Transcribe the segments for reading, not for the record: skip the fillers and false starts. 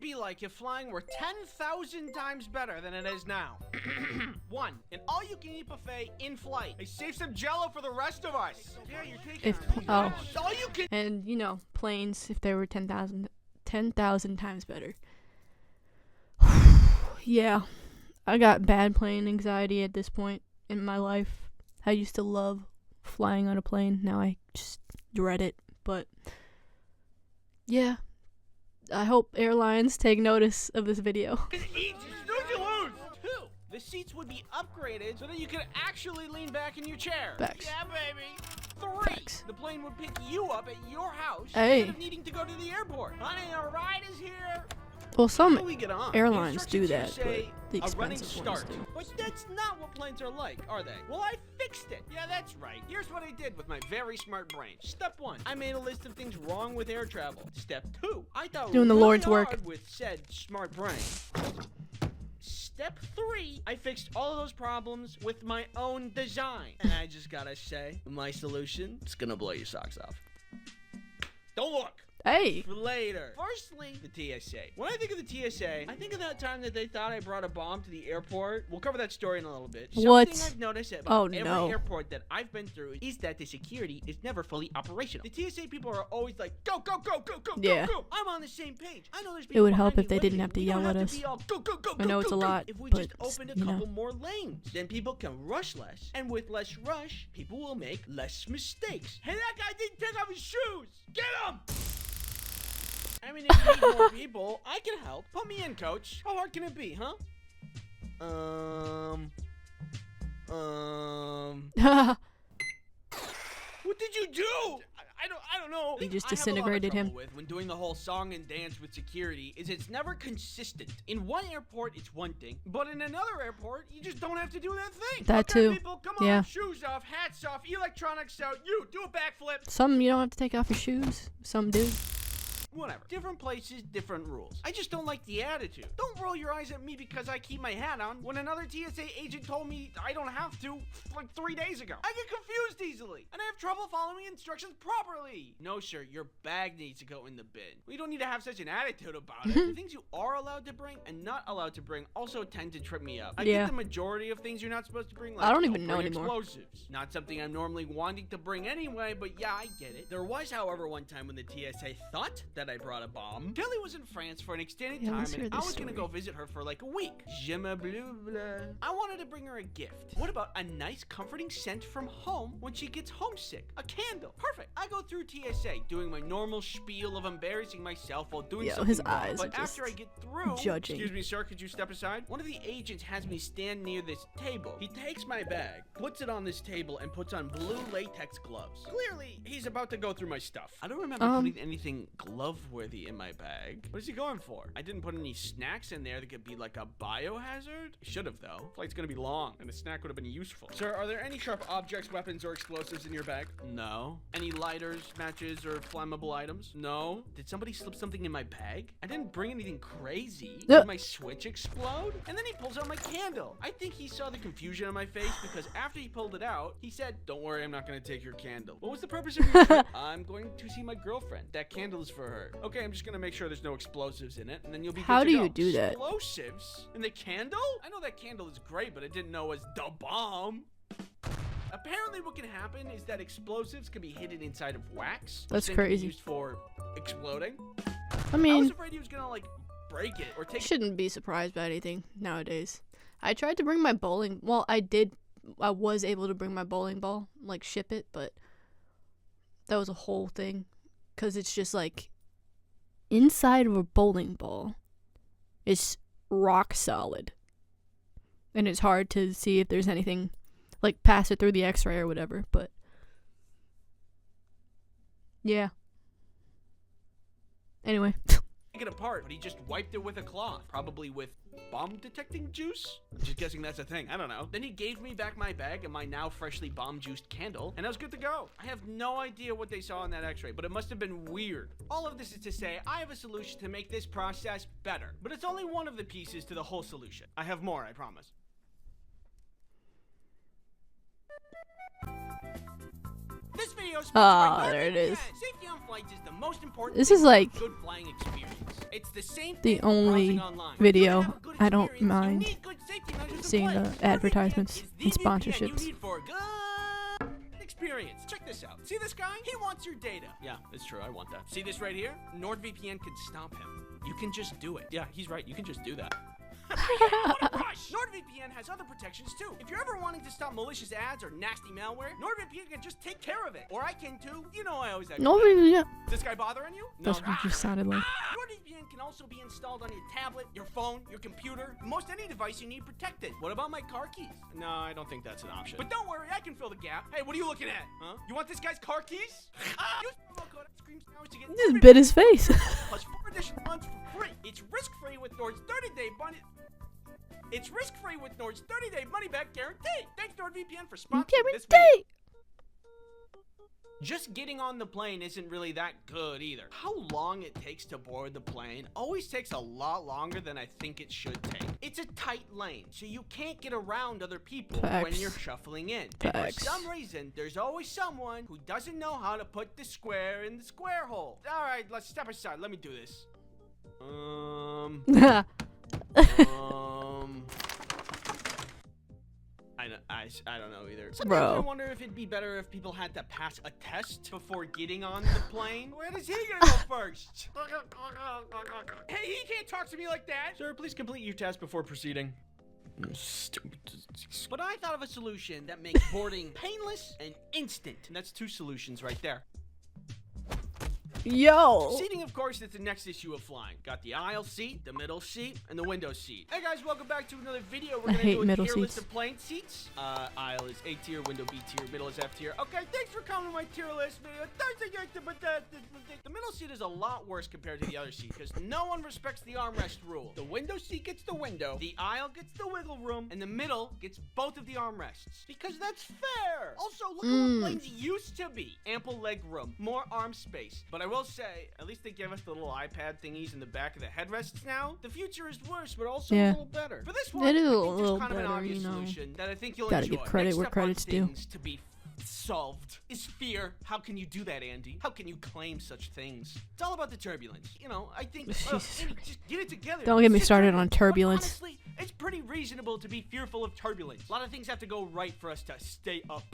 be like if flying were 10,000 times better than it is now? 1. An all-you-can-eat buffet in flight. Hey, save some Jello for the rest of us. Yeah, you're taking all you can. And you know, planes, if they were 10,000 times better. Yeah, I got bad plane anxiety at this point in my life. I used to love flying on a plane. Now I just dread it. But yeah, I hope airlines take notice of this video. The seats would be upgraded so that you could actually lean back in your chair. Facts. Yeah, baby. 3. Facts. The plane would pick you up at your house Hey. instead of needing to go to the airport. Honey, our ride is here. Well, some Before we get on, airlines do instructions that, say but the a running expensive ones start. do. But that's not what planes are like, are they? Well, I fixed it. Yeah, that's right. Here's what I did with my very smart brain. Step 1, I made a list of things wrong with air travel. Step 2, I thought Doing the really Lord's work. hard with said smart brain. Step 3, I fixed all of those problems with my own design. And I just gotta say, my solution is gonna blow your socks off. Don't look. Hey. For later. Firstly, the TSA. When I think of the TSA, I think of that time that they thought I brought a bomb to the airport. We'll cover that story in a little bit. What? Something I've noticed about every no. airport that I've been through is that the security is never fully operational. The TSA people are always like, go, go, go, go, go, Yeah. go, go. I'm on the same page. I know there's people It would help behind if they me didn't waiting. have to We yell don't at have us. to be all, go, go, go, I know go, it's go, a go. lot, If we but, just opened a you know. couple more lanes, then people can rush less. And with less rush, people will make less mistakes. Hey, that guy didn't take off his shoes. Get him! I mean, if you need more people, I can help. Put me in, coach. How hard can it be, huh? What did you do? I don't know. You just I have a lot of disintegrated him. trouble with when doing the whole song and dance with security is it's never consistent. In one airport, it's one thing, but in another airport, you just don't have to do that thing. That Okay, too. People, come Yeah. on, shoes off, hats off, electronics out. You do a backflip. Some you don't have to take off your shoes. Some do. Whatever. Different places, different rules. I just don't like the attitude. Don't roll your eyes at me because I keep my hat on when another TSA agent told me I don't have to like 3 days ago. I get confused easily, and I have trouble following instructions properly. No, sir, your bag needs to go in the bin. We don't need to have such an attitude about it. The things you are allowed to bring and not allowed to bring also tend to trip me up. I Yeah. get the majority of things you're not supposed to bring. Like, I don't even know bring anymore. Explosives. Not something I'm normally wanting to bring anyway, but yeah, I get it. There was, however, one time when the TSA thought that I brought a bomb. Kelly was in France for an extended Yeah, time, let's hear and I this was gonna story. go visit her for like a week. Je me bleu bleu. I wanted to bring her a gift. What about a nice, comforting scent from home when she gets homesick? A candle. Perfect. I go through TSA, doing my normal spiel of embarrassing myself while doing Yo, something his wrong. eyes But are after I just get through, judging. excuse me, sir, could you step aside? One of the agents has me stand near this table. He takes my bag, puts it on this table, and puts on blue latex gloves. Clearly, he's about to go through my stuff. I don't remember putting anything glove-worthy in my bag. What is he going for? I didn't put any snacks in there that could be like a biohazard. Should have, though. Flight's gonna be long, and a snack would have been useful. Sir, are there any sharp objects, weapons, or explosives in your bag? No. Any lighters, matches, or flammable items? No. Did somebody slip something in my bag? I didn't bring anything crazy. Did my switch explode? And then he pulls out my candle. I think he saw the confusion on my face because after he pulled it out, he said, "Don't worry, I'm not gonna take your candle." What was the purpose of your trip? I'm going to see my girlfriend. That candle is for her. Okay, I'm just gonna make sure there's no explosives in it, and then you'll be How good do to go. you do that? Explosives? In the candle? I know that candle is great, but I didn't know it was the bomb. Apparently what can happen is that explosives can be hidden inside of wax. That's which then can be crazy. used for exploding. I I was mean, afraid he was gonna like break it or I take it. shouldn't be surprised by anything nowadays. I tried to bring my bowling. Well, I was able to bring my bowling ball, like ship it, but that was a whole thing, cause it's just like inside of a bowling ball, it's rock solid, and it's hard to see if there's anything, like pass it through the X-ray or whatever. But yeah. Anyway. Take it apart, but he just wiped it with a cloth, probably with bomb detecting juice. I'm just guessing that's a thing. I don't know. Then he gave me back my bag and my now freshly bomb juiced candle, and I was good to go. I have no idea what they saw in that X-ray, but it must have been weird. All of this is to say, I have a solution to make this process better, but it's only one of the pieces to the whole solution. I have more, I promise. This video is sponsored by there it Garmin. is. Yeah, safety on flights is the most important This thing is for like a good flying experience. It's the same the thing only browsing online. video To have a good I don't experience, you mind need good safety measures in seeing place. the advertisements NordVPN is the and VPN sponsorships. you need for a good experience. Check this out. See this guy? He wants your data. Yeah, it's true. I want that. See this right here? NordVPN can stop him. You can just do it. Yeah, he's right. You can just do that. Yeah, what a rush! NordVPN has other protections too. If you're ever wanting to stop malicious ads or nasty malware, NordVPN can just take care of it. Or I can too. You know I always have. NordVPN. This guy bothering you? That's what you sounded like. NordVPN can also be installed on your tablet, your phone, your computer, most any device you need protected. What about my car keys? No, I don't think that's an option. But don't worry, I can fill the gap. Hey, what are you looking at? Huh? You want this guy's car keys? Use promo code ScreamSnowers to get Just bit his face. plus 4 additional months for free. It's risk-free with Nord's 30-day money. It's risk-free with Nord's 30-day money-back guarantee. Thanks NordVPN for sponsoring this video. Guarantee. Just getting on the plane isn't really that good either. How long it takes to board the plane always takes a lot longer than I think it should take. It's a tight lane, so you can't get around other people when Facts. you're shuffling in. And for Facts. some reason, there's always someone who doesn't know how to put the square in the square hole. All right, let's step aside. Let me do this. I don't know either. Sometimes Bro. I wonder if it'd be better if people had to pass a test before getting on the plane. Where does he gonna go first? Hey, he can't talk to me like that. Sir, please complete your test before proceeding. Stupid. But I thought of a solution that makes boarding painless and instant. And that's 2 solutions right there. Yo. Seating, of course, is the next issue of flying. Got the aisle seat, the middle seat, and the window seat. Hey guys, welcome back to another video. We're gonna do a middle tier list seats. of plane seats. Aisle is A tier, window B tier, middle is F tier. Okay, thanks for coming to my tier list video. The middle seat is a lot worse compared to the other seat because no one respects the armrest rule. The window seat gets the window, the aisle gets the wiggle room, and the middle gets both of the armrests. Because that's fair. Also, look at what planes used to be. Ample leg room, more arm space. But I will say, at least they give us the little iPad thingies in the back of the headrests now. The future is worse, but also a little better. For this one, It is I a think there's little kind of an better, obvious you know. solution that I think you'll Gotta enjoy. give credit Next where up on credit's due. things to be solved is fear. How can you do that, Andy? How can you claim such things? It's all about the turbulence. You know, I think Andy, just get it together. Don't get me It's started on But turbulence. honestly, it's pretty reasonable to be fearful of turbulence. A lot of things have to go right for us to stay up.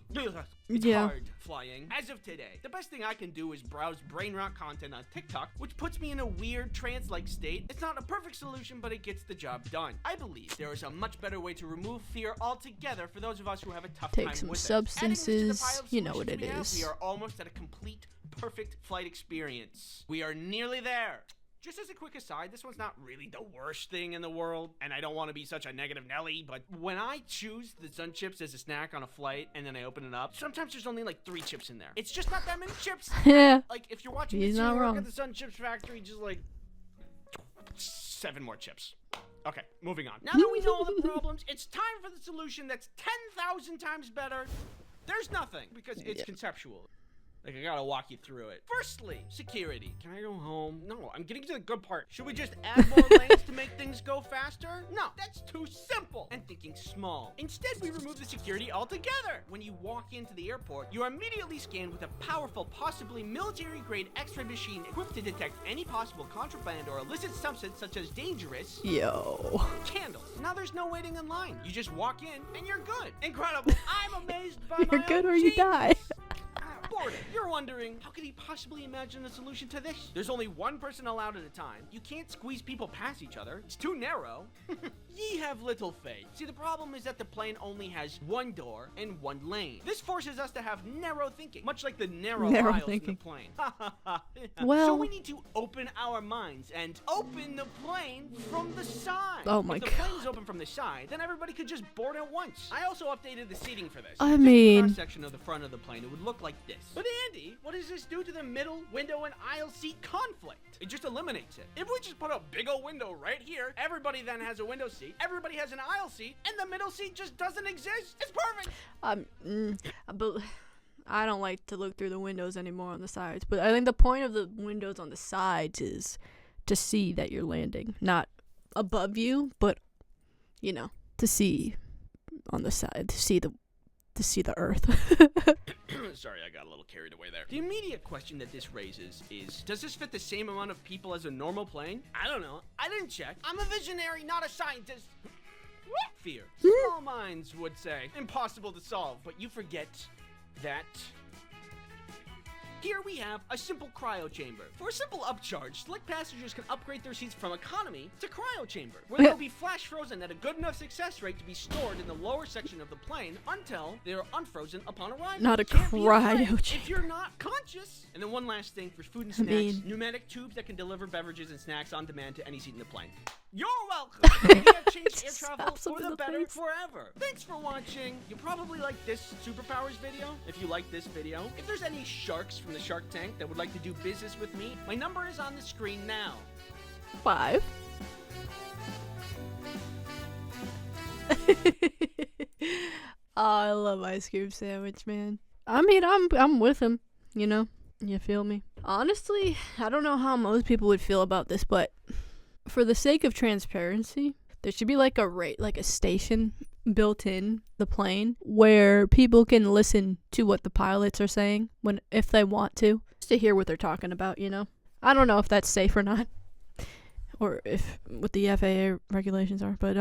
It's hard flying. As of today, the best thing I can do is browse brain rot content on TikTok, which puts me in a weird trance-like state. It's not a perfect solution, but it gets the job done. I believe there is a much better way to remove fear altogether for those of us who have a tough time Take some with it. substances. Adding this to the pile of You know what solutions it we have, is. we are almost at a complete, perfect flight experience. We are nearly there. Just as a quick aside, this one's not really the worst thing in the world, and I don't want to be such a negative Nelly, but when I choose the Sun Chips as a snack on a flight, and then I open it up, sometimes there's only like 3 chips in there. It's just not that many chips. Yeah. Like, if you're watching He's this, not you work wrong. at the Sun Chips factory, just like 7 more chips. Okay, moving on. Now that we know all the problems, it's time for the solution that's 10,000 times better. There's nothing, because it's conceptual. Like, I gotta walk you through it. Firstly, security. Can I go home? No, I'm getting to the good part. Should we just add more lanes to make things go faster? No, that's too simple. And thinking small. Instead, we remove the security altogether. When you walk into the airport, you are immediately scanned with a powerful, possibly military-grade X-ray machine equipped to detect any possible contraband or illicit substance such as dangerous Yo. candles. Now there's no waiting in line. You just walk in and you're good. Incredible. I'm amazed by You're my good own or you die. genius. Boarding. You're wondering, how could he possibly imagine a solution to this? There's only one person allowed at a time. You can't squeeze people past each other. It's too narrow. Ye have little faith. See, the problem is that the plane only has one door and one lane. This forces us to have narrow thinking, much like the narrow aisles in the plane. Well. So we need to open our minds and open the plane from the side. Oh my If the plane is open from the side, then everybody could just board at once. I also updated the seating for this. I Take the mean- cross-section of the front of the plane, it would look like this. But Andy, what does this do to the middle, window, and aisle seat conflict? It just eliminates it. If we just put a big old window right here, everybody then has a window seat, everybody has an aisle seat, and the middle seat just doesn't exist. It's perfect. But I don't like to look through the windows anymore on the sides. But I think the point of the windows on the sides is to see that you're landing, not above you, but you know, to see on the side, to to see the Earth. Sorry, I got a little carried away there. The immediate question that this raises is, does this fit the same amount of people as a normal plane? I don't know. I didn't check. I'm a visionary, not a scientist. Fear. Small minds would say. Impossible to solve, but you forget that... Here we have a simple cryo chamber. For a simple upcharge, select passengers can upgrade their seats from economy to cryo chamber, where they'll be flash frozen at a good enough success rate to be stored in the lower section of the plane until they are unfrozen upon arrival. Not a cryo chamber. If you're not conscious. And then one last thing for food and snacks, pneumatic tubes that can deliver beverages and snacks on demand to any seat in the plane. You're welcome. We have changed air travel for the better forever. Thanks for watching. You'll probably like this superpowers video if you like this video. If there's any sharks from the Shark Tank that would like to do business with me, my number is on the screen now. 5. Oh, I love ice cream sandwich, man. I mean, I'm with him, you know? You feel me? Honestly, I don't know how most people would feel about this, but for the sake of transparency, there should be like a station built in the plane where people can listen to what the pilots are saying if they want to, just to hear what they're talking about, you know? I don't know if that's safe or not, or if what the FAA regulations are, but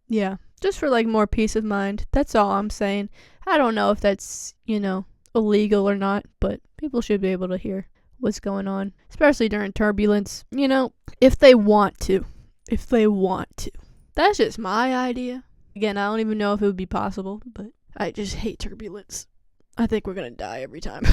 yeah, just for like more peace of mind. That's all I'm saying. I don't know if that's, you know, illegal or not, but people should be able to hear what's going on, especially during turbulence, you know, if they want to. That's just my idea. Again, I don't even know if it would be possible, but I just hate turbulence. I think we're gonna die every time.